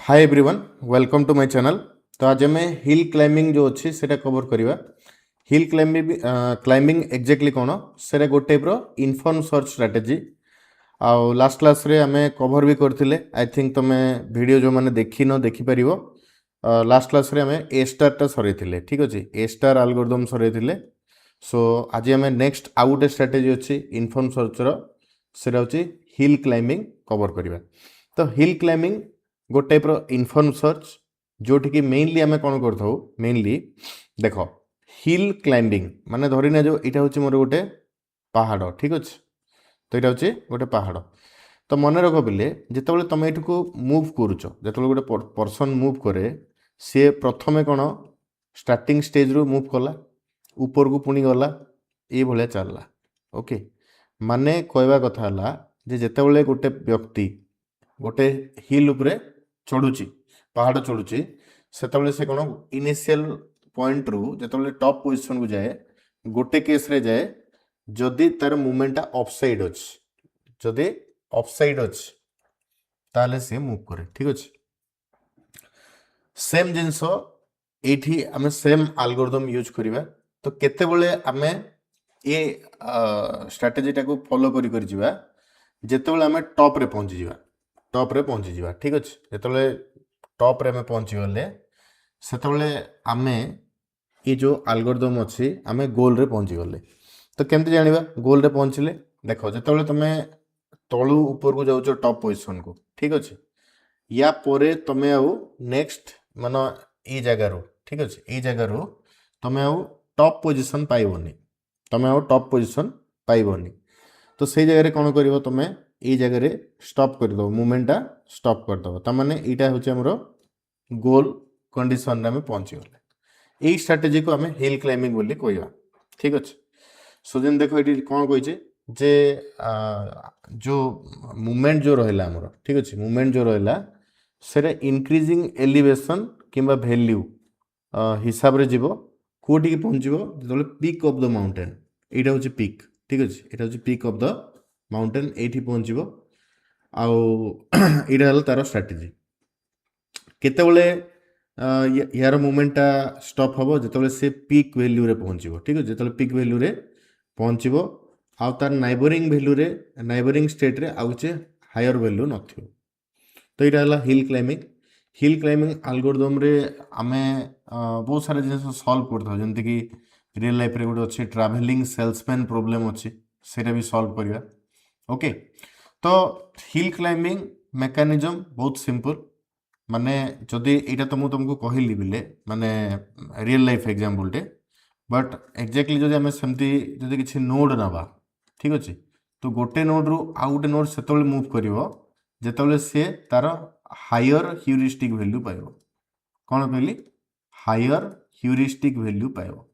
Hi everyone, welcome to my channel. तो आज आम हिल क्लाइंबिंग जो अच्छी से कवर करवा। हिल क्लाइंबिंग एक्जाक्टली कौन से गोटे टाइप इनफॉर्म सर्च स्ट्रैटेजी। आउ लास्ट क्लास रे आम कवर भी करथिले। आई थिंक तुम वीडियो जो मैंने देखिन देखिपर। लास्ट क्लास रे आम ए स्टार सर ठीक अच्छे ए स्टार एल्गोरिथम सर। सो आज आम नेक्स्ट आउ गोटे स्ट्रैटेजी अच्छी इनफॉर्म सर्चर से हिल क्लाइंबिंग कवर करवा। तो हिल क्लाइंबिंग गोटे टाइप इनफॉर्म सर्च जोटि कि मेनली आम कौन कर मेनली देख हिल क्लाइंबिंग माने धरिना जो यहाँ हूँ मोर गोटे पहाड़ ठीक अच्छे। तो यहाँ हूँ गोटे पहाड़। तो मन रख बोले जिते तुम ये मुव करुच जो गोटे पर्सन मुव करे सी प्रथमे कौन स्टार्टिंग स्टेज रू मुव कला ऊपर को पुणी गला ये भाया चलला। ओके माने कहवा कथा है जिते गोटे व्यक्ति गोटे हिल उपरे चढ़ुची पहाड़ चढ़ुची से कौन इनिशियल पॉइंट रु जो टॉप पोजिशन को जाए गोटे केस रे जाए जदि तार मूवमेंटा ऑफसाइड अच्छी जदि ऑफसाइड अच्छी ताले से मूव करे ठीक अच्छे। सेम जिनस ये आम सेम एल्गोरिथम यूज करवा। तो केतेबेले आम ये स्ट्रैटेजी टाको फॉलो करी जिवा जेतेबेले आम टॉप रे पहुंची जिवा टॉप रे पहुंची जिवा ठीक अच्छे। जो टॉप रे आम पहुंची गले से आम ये जो एल्गोरिथम अच्छी आम गोल रे पहुंची गले। तो केमती जानिबा गोल रे पहुंचले देख जो तुम तलू ऊपर को जाऊच टॉप पोजिशन को ठीक अच्छे। या परे तुम आउ नेक्स्ट मान ये जगार ठीक अच्छे ये जगार तुम आउ टॉप पोजिशन पाइबनी तुम आउ टॉप पोजिशन पाइबनी। तो से जगह कौन कर तुम ये जगह स्टॉप करदे मूवमेंटा स्टॉप करदे तमाने यहाँ हूँ आमर गोल कंडीशन में पहुँची गले। यही स्ट्रैटेजी को आम हिल क्लाइंबिंग बोली कहवा ठीक अच्छे। सो जेन देख ये कौन कही जे जो मूवमेंट जो रहा आमर ठीक अच्छे मूवमेंट जो रहा से इंक्रीजिंग एलिवेशन किंबा वैल्यू हिसाब रे जीवो कोटी पहुँचो जो पीक ऑफ द माउंटेन यहाँ हूँ पीक ठीक अच्छे यहाँ हूँ पीक ऑफ द माउंटेन ये पहुँचो आउ तार स्ट्रैटेजी केतेबेले यार मूवमेंटा स्टॉप हम जो से पीक वैल्यू रे पहुँचो ठीक है। जो पीक वैल्यू रे पहुँचो आउ तार नाइबरिंग वैल्यू रे नाइबरिंग स्टेट रे आउ चे हायर वैल्यू न। तो यहाँ हिल क्लाइंबिंग एल्गोरिथम रे आमे बहुत सारे जिन सल्व करता जमती कि रियल लाइफ रे गोटे अच्छे ट्रैवलिंग सेल्समैन प्रोब्लेम अच्छी से भी सल्व करवा। ओके तो हिल क्लाइंबिंग मेकानिजम बहुत सिंपल माने जदि यहाँ तो मुझे तुमको कहली बिले माने रियल लाइफ एग्जांपल टे बट एक्जाक्टली जदि आम सेमती जदि किसी नोड नवा ठीक अच्छे। तो गोटे नोड रु आउ गोटे नोड से मूव कर जिते सी तार हायर ह्यूरिस्टिक वैल्यू पाइब कौन कहली हायर ह्यूरिस्टिक वैल्यू पाइब।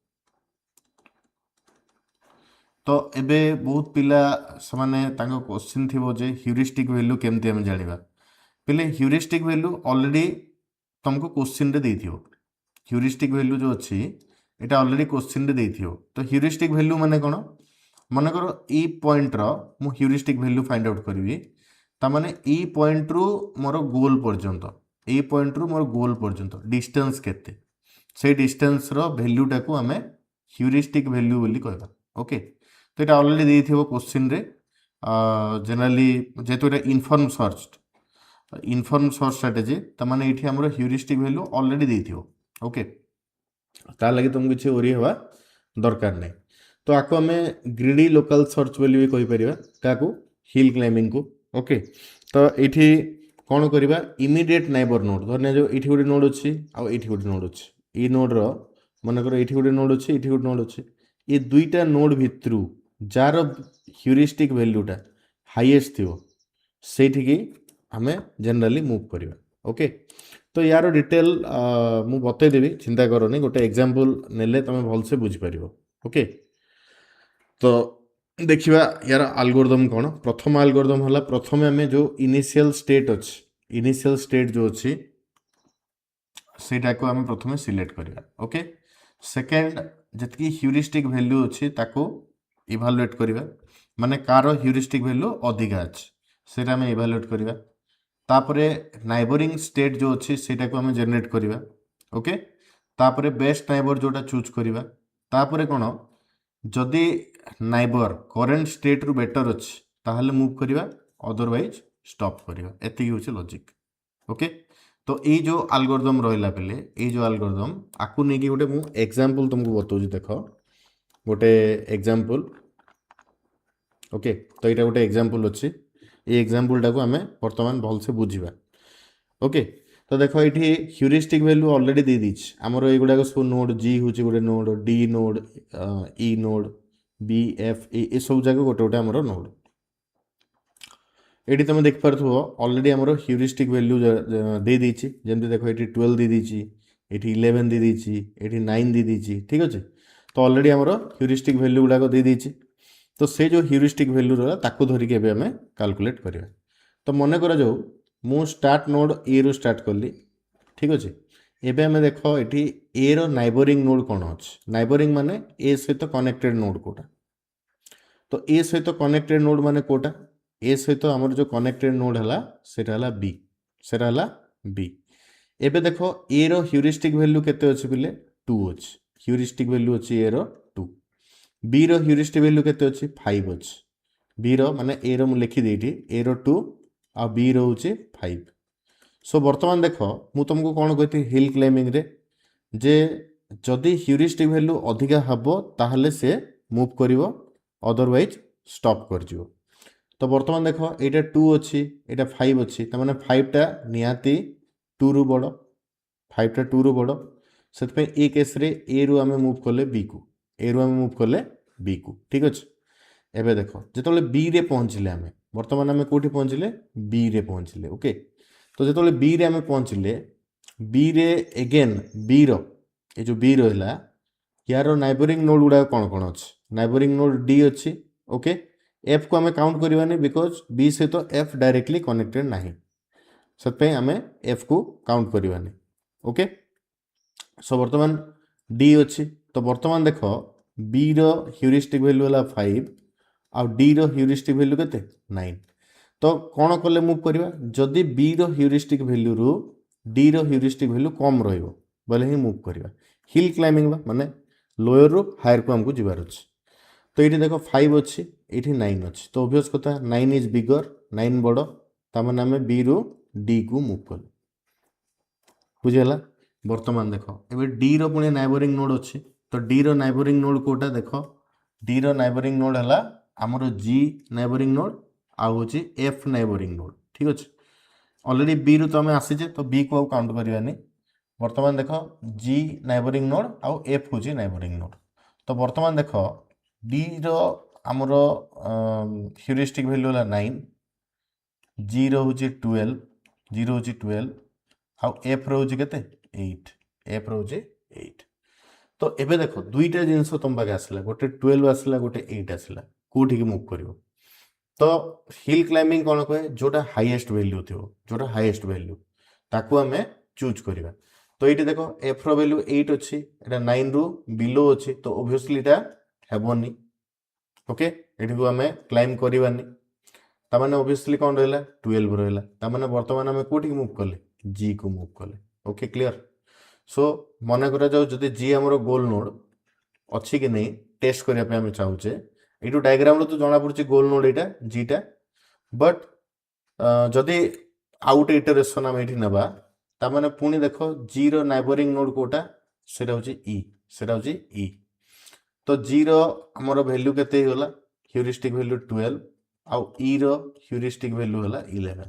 तो एबे बहुत पिला समाने तांको क्वेश्चन थिबो जे ह्यूरिस्टिक वैल्यू केमती हम जानिबा पहले ह्यूरिस्टिक वैल्यू ऑलरेडी तुमको क्वेश्चन रे देथियो ह्यूरिस्टिक वैल्यू जो अच्छी এটা ऑलरेडी क्वेश्चन रे देथियो। तो ह्यूरिस्टिक वैल्यू माने कोन मन कर ई पॉइंट रो मु ह्यूरिस्टिक वैल्यू फाइंड आउट करबी तामाने ई पॉइंट रु मोर गोल पर्यंत ई पॉइंट रु मोर गोल पर्यंत डिस्टेंस केते से डिस्टेंस रो वैल्यू टाको आमे ह्यूरिस्टिक वैल्यू बोली कहबा। ओके तो এটা ऑलरेडी देथियो क्वेश्चन रे जनरली जेतो এটা इनफॉर्म सर्च स्ट्रैटेजी तमाने ये आमर ह्यूरिस्टिक वैल्यू ऑलरेडी देथियो। ओके तार लगे तुमको किसी ओरी हवा दरकार नहीं। तो आपको आम ग्रीडी लोकल सर्च बोली भी कहि परिबा क्या हिल क्लाइंबिंग को। ओके तो ये कौन करवा इमीडिएट नाइबर नोड धरने जो ये गोटे नोड अच्छी आउ ये गोटे नोड अच्छी ये नोड मनकर ये गोटे नोड अच्छी ये गोटे नोड अच्छी ये दुईटा नोड भितर जार ह्यूरिस्टिक वैल्यूटा हाईएस्ट थी से आम जनरली मूव करवा। ओके तो यार डिटेल मु बतईदेवी चिंता करनी गोटे एग्जांपल नेले तुम भलसे बुझीपर। ओके तो देखिए यार एल्गोरिथम कौन प्रथम एल्गोरिथम है प्रथम आम जो इनिशियल स्टेट अच्छी इनिशियल स्टेट जो अच्छी सेटा को आम प्रथम सिलेक्ट करवा। ओके सेकेंड जी ह्यूरिस्टिक वैल्यू अच्छी ताको इभालुएट करवा माने कार ह्यूरिस्टिक वैल्यू अधिका अच्छी से इभालुएट करवा। तापरे नाइबरिंग स्टेट जो अच्छी सेटा को हमें जनरेट करिवा ओके तापरे बेस्ट नाइबर जोटा चूज करिवा तापरे कोन जदि नाइबर करेंट स्टेट रु बेटर अच्छी ताहले मूव करिवा अदरवाइज स्टॉप करिवा एति होचे लॉजिक ओके तो ये जो एल्गोरिथम रहिला बेले ये जो एल्गोरिथम आकु नेकी गोटे मु एग्जांपल तुमको बतौजी देखो गोटे एग्जांपल ओके तो यहाँ गोटे एग्जांपल अच्छी ये एग्जांपल टाको आमे वर्तमान भलसे बुझिबा ओके तो देखो ये ह्यूरिस्टिक वैल्यू ऑलरेडी दे दीची आमर ये गुडा सब नोड जी हूँ गोटे node D node E node B F A सब जगह गोटे गोटे आमर नोड ये तुम देख पार्थो ऑलरेडी आमर ह्यूरिस्टिक वैल्यू दे दीची जमती देखो ये 12 दे दीची ये 11 दे दीची ये 9 दे दीची ठीक अच्छे तो ऑलरेडी आमर ह्यूरिस्टिक वैल्यू गुड़ाक दे दीची तो से जो ह्यूरिस्टिक वैल्यू रहा ताकू धरिक आम कैलकुलेट करिया तो मन कर जाऊ मु स्टार्ट नोड ए रु स्टार्ट कली ठीक अच्छे एबे आम देख ये ए रो नाइबरिंग नोड कौन अच्छे नाइबरिंग माने ए सहित कनेक्टेड नोड कोटा तो ए सहित कनेक्टेड नोड माने कोटा ए सहित आमर जो कनेक्टेड नोड है सेटा है बी सेटा है बी एबे देखो ए रो ह्यूरिस्टिक वैल्यू केते अच्छे बिले 2 अच्छे ह्यूरिस्टिक वैल्यू अच्छे ए रो 2 बी रो ह्यूरिस्टिक वैल्यू केते अच्छे 5 अच्छे बी रो माने ए रो मु लिखि देइठी ए रो 2 आ बी रो होचे 5 सो वर्तमान देखो मु तुमको कौन कहती हिल क्लाइंबिंग रे जे जदि ह्यूरिस्टिक वैल्यू अधिका हबो ताहले से मूव करिवो अदरवाइज स्टॉप कर जिवो तो वर्तमान देख ये 2 अच्छी ये 5 अच्छी तमाने 5टा निहाती 2 रु बड़ 5टा 2 रु बड़ से ए केस रे ए रु आमे मूव कले बी को ए रु आमे मूव कले बी को ठीक अच्छे एबे देख जो बी रे पहुँचले आमे वर्तमान आमे कोठी पहुँचले बी रे पहुँचले ओके तो जो बी रे आमे पहुँचले बी रे एगेन बी रो ये जो बी रहा यार नाइबरिंग नोड गुड़ा कौन कौन अच्छे नाइबरिंग नोड डी अच्छी ओके एफ को आम काउंट करवानी बिकज बी से तो एफ डायरेक्टली कनेक्टेड ना से आम एफ को काउंट करवानी ओके सो वर्तमान डी अच्छी तो वर्तमान देख बी रो ह्यूरिस्टिक वैल्यू है 5 आ डी रो ह्यूरिस्टिक वैल्यू केते 9 तो कौन कले मूव करवा जदि बी रो ह्यूरिस्टिक वैल्यू रु डी रो ह्यूरिस्टिक वैल्यू कम रहिबो बोले ही मूव करवा हिल क्लाइंबिंग माने लोअर रु हायर को हमको जीवार अच्छे तो ये देखो 5 अच्छी ये 9 अच्छी तो ऑब्वियस कथा 9 इज बिगर 9 बड़ तार आम बी रु डी को मूव कल बुझीगला वर्तमान देख ए डी रो पुणी नाइबरिंग नोड अच्छी तो डी रो नाइबरिंग नोड कोटा देख डी रो नाइबरिंग नोड है आमर जी नाइबरिंग नोड आउ हूँ एफ नाइबरिंग नोड ठीक अच्छे ऑलरेडी बी रु तो आम आसीचे तो बी को काउंट करवानी वर्तमान देख जी नाइबरिंग नोड आउ एफ हूँ नाइबरिंग नोड तो वर्तमान देख डी रो आमर ह्यूरिस्टिक वैल्यू है 9 जी रो हूँ 12 जी रो हूँ 12 आउ एफ रो हूँ केते 8 एफ रो हूँ 8 तो एबे देखो दुईटा जिनस तुम पाखे आसला गोटे 12 आसला गोटे 8 आसला कोठी की मूव करिवो तो हिल क्लाइंबिंग कौन कहे जोटा हाईएस्ट वैल्यू थी जोटा हाईएस्ट वैल्यू ताकू आम चूज करवा तो ये देखो एफ रो वैल्यू 8 अच्छी एटा 9 रु बिलो अच्छी तो ऑब्वियसली एटा हेबनी ओके ये आम क्लाइम करवानी ताने ऑब्वियसली कौन रहा 12 रहा ताने वर्तमान आम कौटी मूव कले जी को मूव कले ओके क्लियर सो मन करा जाऊ जदि जी आमर गोल नोड अच्छी कि नहीं टेस्ट करने आम चाहूचे यू डायग्राम तो जना पड़ी गोल नोड यहाँ जीटा बट जदि आउट इटरेशन आम ये ना ताने पुणी देख जी रो नाइबरिंग नोड कोटा से ई से ई तो जी रो आमर वैल्यू केते गला ह्यूरिस्टिक वैल्यू 12 आउ ई रो ह्यूरिस्टिक वैल्यू है 11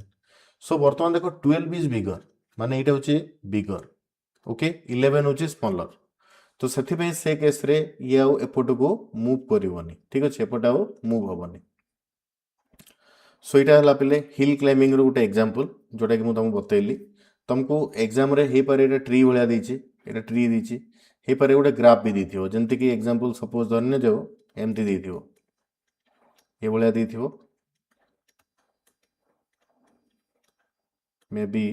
सो वर्तमान देखो 12 इज बिगर माने यहाँ हूँ बिगर ओके 11 हूँ स्मॉलर तो से केस रे ये आउ एपट को मूव करनी ठीक अच्छे एपट आउ मूव हेनी सो यहाँ है पे हिल क्लाइंबिंग गोटे एग्जांपल जोटा कि मुझे बतैली तुमको एग्जाम रे हो पारे ट्री भाया देती ट्री देती हो पारे गोटे ग्राफ भी दी जमती कि एग्जांपल सपोज धरने जाओ एमती दी ये भाया दी मे बी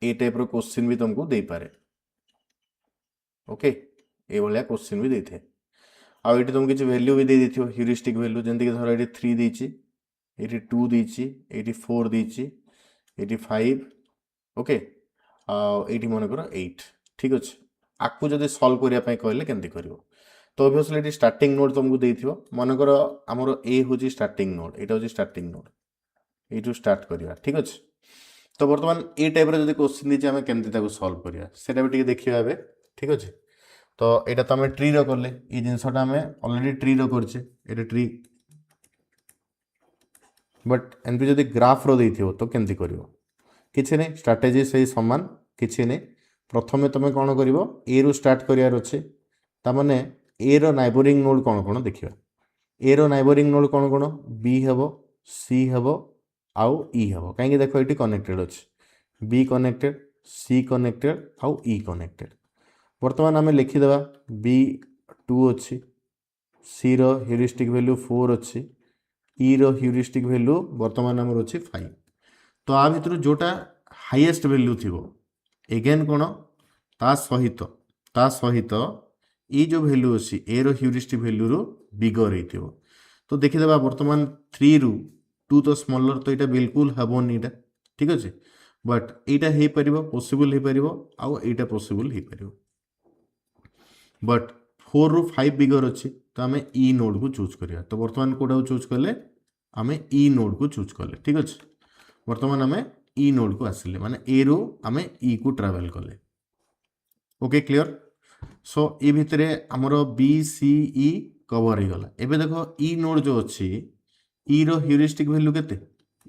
ए टाइप रो क्वेश्चन भी तुमको दे पारे ओके ये भाया क्वेश्चन भी देते आउ ये तुमको किसी वैल्यू भी दे दी ह्यूरिस्टिक वैल्यू जमती कि धर ये 3 देती ये 2 देती ये 4 देती ये 5 ओके ये मनकर 8 ठीक अच्छे आपको जब सल्व करने कहले केमती कर तो ऑब्वियसली ये स्टार्टिंग नोड तुमको देथिबो मनकर आमर ए हूँ स्टार्टिंग नोड यहाँ हूँ स्टार्टिंग नोड यू स्टार्ट करवा ठीक अच्छे तो बर्तमान ये टाइप जब क्वेश्चन दीजिए आम केमती सल्व करवा सेटा भी देखिए ए ठीक अच्छे तो यहाँ तो आम ट्री रले ये जिनसा आम अलरेडी ट्री रचे ये ट्री बट एमती जब ग्राफ रो तो केमती कर किसी नहीं स्ट्राटेजी से सामान किसी नहीं प्रथम तुम कौन कर ए रु स्टार्ट करार अच्छे ताने ए रो नाइबरिंग नोड कौन कौन देखा ए रो नाइबरिंग नोड कौन कौन बी हम सी हम आउ ई हम कहीं देख ये कनेक्टेड अच्छे बी कनेक्टेड सी कनेक्टेड आउ ई कनेक्टेड बर्तमान आम लिखिदेवा बी 2 अच्छी सी रो ह्यूरिस्टिक वैल्यू 4 अच्छी ई रो ह्यूरिस्टिक वैल्यू बर्तमान आमर अच्छी 5 तो आ भर जोटा हाईएस्ट वैल्यू थी एगेन कौन ता सहित ये जो वैल्यू अच्छी ए रो ह्यूरिस्टिक वैल्यू रो बिगर हो तो देखीदे बर्तमान 3 रु 2 तो स्मॉलर तो यहाँ बिल्कुल हेबन यहाँ ठीक अच्छे बट यहाँ हो पार पॉसिबल हो पार आउ यहाँ पॉसिबल हो पार बट 4 रु 5 बिगर अच्छी तो आम ई नोड को चूज करिया तो बर्तमान कोटा चूज कले आम ई नोड को चूज कले ठीक अच्छे बर्तमान आम ई नोड को आसिले माने ए रु आम ई को ट्रावेल कले ओके क्लियर सो ये भितर आमर बी सी ई कवर हो गला एबे देखो ई नोड जो अच्छी ई रो ह्यूरिस्टिक वैल्यू केते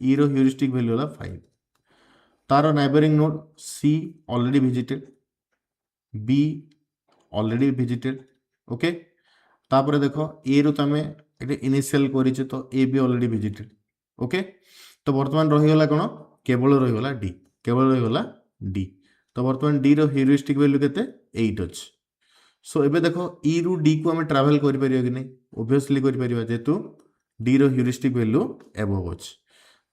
ई रो ह्यूरिस्टिक वैल्यू है 5 तार neighbouring node C already visited B already visited okay तापर देखो ए रु तमें ये इनिशियल करिचे तो ए भी ऑलरेडी विजिटेड ओके तो बर्तमान रहीगला कौन केवल रहीगला डी केवल रहीगला डी तो बर्तमान डी रो ह्यूरिस्टिक वैल्यू केते 8 अच्छे सो एबे देखो ई रु डी को आम ट्रावेल कर पारिबा कि नहीं ऑब्वियसली कर पारिबा जेतु डी रो ह्यूरिस्टिक वैल्यू एबव अच्छे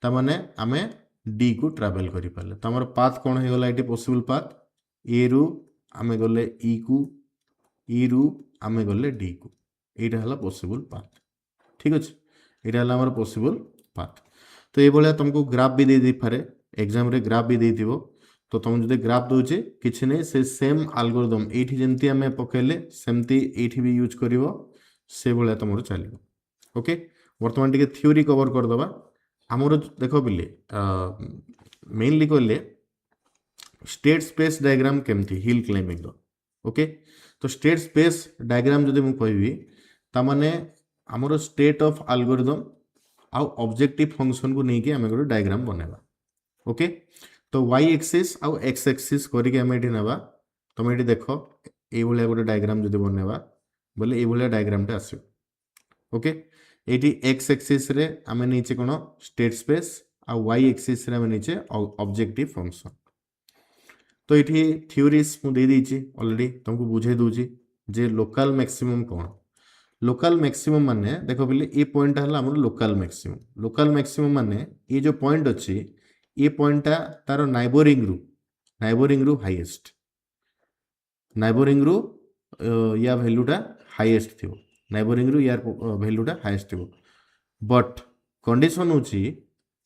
तामाने आमे डी को ट्रावेल करि पाले तो हमर पाथ कोन हे गला एटी पॉसिबल पाथ ए रु आमे गले ई को ई रु आमे गले डी को एटा हला पॉसिबल पाथ ठीक अच्छे एटा हला हमर पॉसिबल पाथ तो ये भाया तुमको ग्राफ भी दे पारे एग्जाम रे ग्राफ भी देथिबो तो तुम जो ग्राफ दूचे किसी नहीं से सेम आल्गोरिथम एठी जेमती आमे पकेले सेमती एठी भी यूज करिवो से भाया तुम चलो ओके वर्तमान टिके थ्योरी कवर कर दबा हमर देखो बिले मेनली कहले स्टेट स्पेस डायग्राम केमती हिल क्लाइंबिंग रो ओके तो स्टेट स्पेस डायग्राम जदि मु कहबी तामाने हमर स्टेट ऑफ एल्गोरिथम आउ ऑब्जेक्टिव फंक्शन को लेकिन आम गोटे डायग्राम बनवा ओके तो वाई एक्सिस आउ एक्स एक्सिस करके आम ये ना तुम ये देख ये गोटे डायग्राम जो बनवा बोले ये डायग्रामटा आस ओके ये एक्स एक्सिस रे आम नीचे कौन स्टेट स्पेस आ वाई एक्सिस रे आम नीचे ऑब्जेक्टिव फंक्शन तो ये थ्योरीज मुझे देदेची ऑलरेडी तुमको बुझे दूची जे लोकल मैक्सिमम कौन लोकल मैक्सिमम माने देखो बोले ये पॉइंट है आम लोकल मैक्सिमम माने ये जो पॉइंट अच्छी ये पॉइंटा तार नाइबरिंग रु हाईएस्ट नाइबरिंग रु या वैल्यूटा हाईएस्ट थी नाइबरिंग रु यार वैल्यूटा हाईएस्ट थी बट कंडीशन होची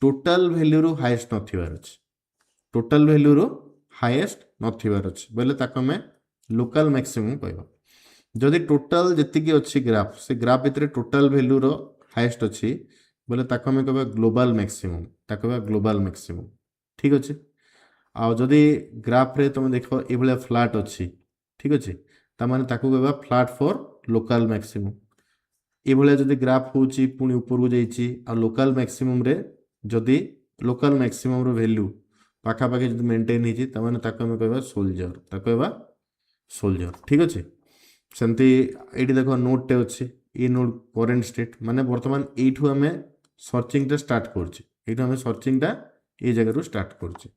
टोटल वैल्यू रु हाईएस्ट नथिबार अछि टोटल वैल्यू रु हाईएस्ट नथिबार अछि बोले ताको में लोकल मैक्सिमम कहबा जदि टोटल जी अच्छी ग्राफ से ग्राफ भितर टोटल वैल्यू रो हाईएस्ट अच्छी बोले ताको में कहबा ग्लोबल मैक्सिमम ताको कहबा ग्लोबल मैक्सिमम ठीक अच्छे आ जदि ग्राफ रे तुम देखो ये भाया फ्लैट अच्छी ठीक अच्छे तामाने ताको कहबा फ्लैट फॉर लोकल मैक्सिमम ये भाया जदि ग्राफ होची पुणी ऊपर को जाइची आ लोकल मैक्सिमम रे जदि लोकल मैक्सिमम रो वैल्यू पाखा पाखी जदि मेंटेन हिची तामाने ताको में कहबा सोल्जर ताको कहबा सोल्जर ठीक अच्छे सेमती ये देख नोट टे अच्छे ये नोट करेन्ट स्टेट माने बर्तमान यू आम सर्चिंग स्टार्ट कर सर्चिंग ये जगह स्टार्ट कर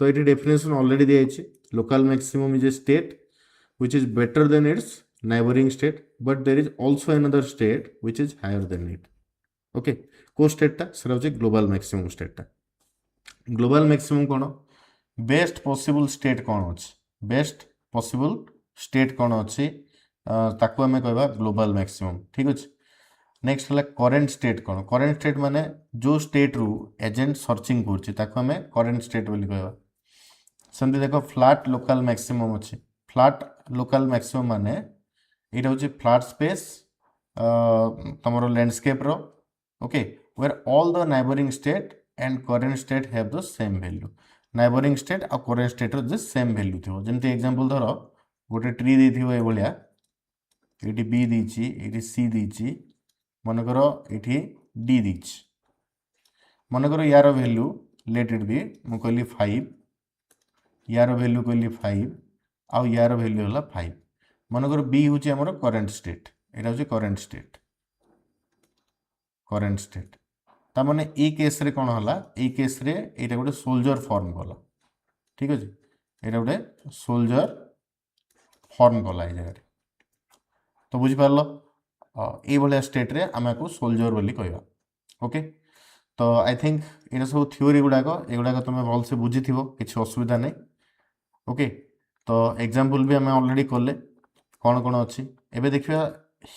तो ये डेफिनेशन ऑलरेडी दिखाई local maximum is a state which is better than its neighbouring state but there is also another state which is higher than it okay को स्टेटा सेटा होची ग्लोबल मैक्सिमम स्टेटा ग्लोबल मैक्सिमम कौन बेस्ट पॉसिबल स्टेट कौन अच्छे best possible state कौन अच्छी ताकू आम कहबा ग्लोबल मैक्सिमम ठीक अच्छे नेक्स्ट है करेन्ट स्टेट कौन करेन्ट स्टेट माने जो स्टेट रु एजेंट सर्चिंग करछि ताको हमें करेन्ट स्टेट बोली कहबा सेमती देखो फ्लैट लोकल मैक्सिमम अच्छे फ्लैट लोकल मैक्सिमम माने यहाँ हूँ फ्लैट स्पेस तुम लैंडस्केप रो okay where all the neighbouring state and current state have the same value neighbouring state आ करेन्ट स्टेट रो सेम वैल्यू थी जमती एग्जांपल धर गोटे ट्री देथिबो ए भलिया ये बी दीची ये सी दीची मनकर ये डी दीची मनकर यार वैल्यू लेट इट बी मु कहली 5 यार वैल्यू कहली 5 आउ यार वैल्यू है 5 मनकर बी हूँ आमर करेन्ट स्टेट यहाँ हूँ करेन्ट स्टेट ताने ये केस रे कौन है ये केस रे यहाँ गोटे सोल्जर फॉर्म कला ठीक अच्छे यहाँ गोटे सोल्जर फॉर्म कला ये जगह तो बुझिपार ये स्टेट रे आम को सोल्जर बोली कहवा ओके तो आई थिंक ये सब थ्योरी गुड़ाक एगुड़ाक तुम भलसे बुझी थी किसी असुविधा नहीं ओके तो एग्जांपल भी आम ऑलरेडी कले कौन कौन अच्छी एबे देखिए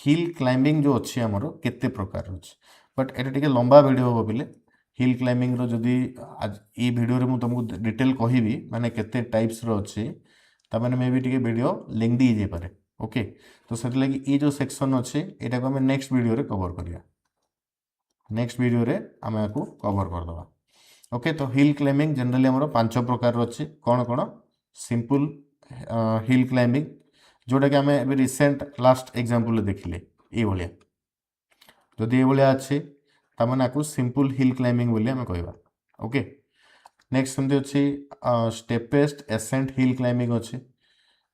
हिल क्लाइंबिंग जो अच्छी आमर केते प्रकार अच्छे बट ये टे लंबा वीडियो हम बोले हिल क्लाइंबिंग रो जदि आज ये वीडियो रे मु तुमको डिटेल कहबी माने केते टाइप्स रो अच्छी ताने मे भी टे वीडियो लेंदी ही पारे ओके तो से लगी ये जो सेक्शन अच्छे यहाँ को आम नेक्स्ट वीडियो रे कवर करिया नेक्स्ट वीडियो रे आम आपको कवर करदे ओके तो हिल क्लाइंबिंग जनरली आमर 5 प्रकार अच्छे कौन कौन सिंपल हिल क्लाइंबिंग जोटा कि आम ए रिसेंट लास्ट एग्जांपल देखिले ये भाया जदि ये भाया अच्छे ताने आपको सिंपल हिल क्लाइंबिंग बोली आम कहवा ओके नेक्स्ट सेमती अच्छी स्टेपेस्ट एसेंट हिल क्लाइंबिंग अच्छे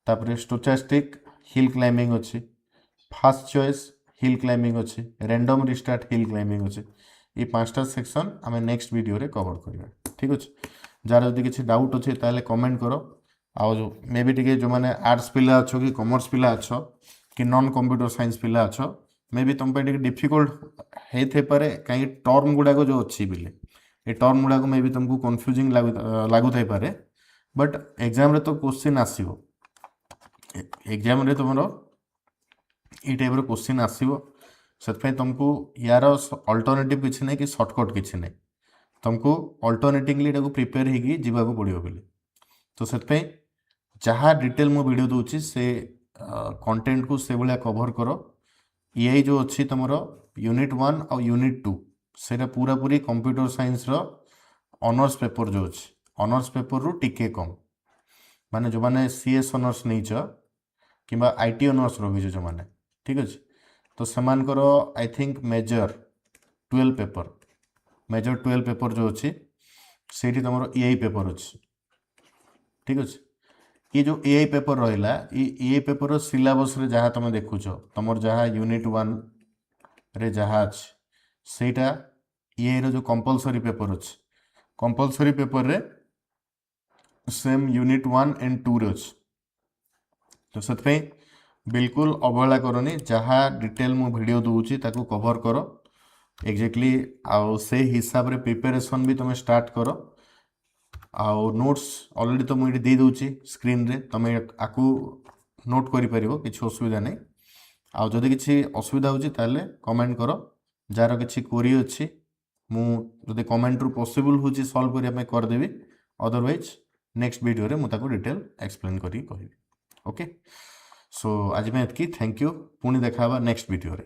तापर स्टोचास्टिक हिल क्लाइंबिंग अच्छे फास्ट चॉइस हिल क्लाइंबिंग अच्छे रैंडम रिस्टार्ट हिल क्लाइंबिंग अच्छे ये 5टा सेक्शन आम नेक्स्ट वीडियो रे कवर करवा ठीक अच्छे जार जदि किसी डाउट अच्छे ताले कमेंट करो आ मे भी टे जो मैंने आर्ट्स पिला अच्छो कि कॉमर्स पिला अच्छो कि नॉन कंप्यूटर साइंस पिला अच्छो मे भी तुम पे डिफिकल्ट होते पारे कहीं टर्म गुड़ाक जो अच्छी बिले ये टर्म गुड़ाक मे भी तुमको कन्फ्यूजिंग लगुत पारे बट एग्जाम रे तो क्वेश्चन आसो एग्जाम रे तुम ये टाइप क्वेश्चन आसो से तुमको यार अल्टरनेटिव किसी ना कि सर्टकट किसी ना तुमको अल्टरनेटिवली को प्रिपेयर होगी जीवाक पड़ो बोले तो से जहाँ डिटेल मो वीडियो दूची से कंटेंट को से भाया कवर करो ये जो अच्छी तुम यूनिट 1 और यूनिट 2 से पूरा पूरी कंप्यूटर साइंस रो ऑनर्स पेपर जो अच्छी ऑनर्स पेपर रु टिके कम माने जो मैंने सीएस ऑनर्स नहीं कि आईटी ऑनर्स रही जो मैंने ठीक अच्छे तो सेमानकर आई थिंक मेजर 12 पेपर जो अच्छी से तुम एआई पेपर अच्छी ठीक अच्छे ये जो एआई पेपर रहा ये पेपर सिलेबस रे जहाँ तुम देखुच तुम जहाँ यूनिट 1 रे जहाँ अच्छे सेटा ये जो कंपलसरी पेपर अच्छे कंपलसरी पेपर रे सेम यूनिट 1 एंड 2 रे अच्छे तो से बिल्कुल अवहेला करनी जहाँ डिटेल मु वीडियो दूची ताकू कवर करो एक्जेक्टली आउ से हिसाब रे प्रिपरेशन भी तुम स्टार्ट करो आउ नोट्स ऑलरेडी तो मुझे दे दूची स्क्रीन रे तुम आकू नोट करि परिबो किछि असुविधा नहीं आउ जदि किछि असुविधा होची ताले कमेंट करो जार किछि क्वेरी अछि मु जदि कमेंट रु पॉसिबल होची सॉल्व करिया पे कर देबी अदरवाइज नेक्स्ट वीडियो रे मु ताकू डिटेल एक्सप्लेन करी कहबी ओके सो आज मैं एतकी थैंक यू पुणी देखा नेक्स्ट वीडियो रे।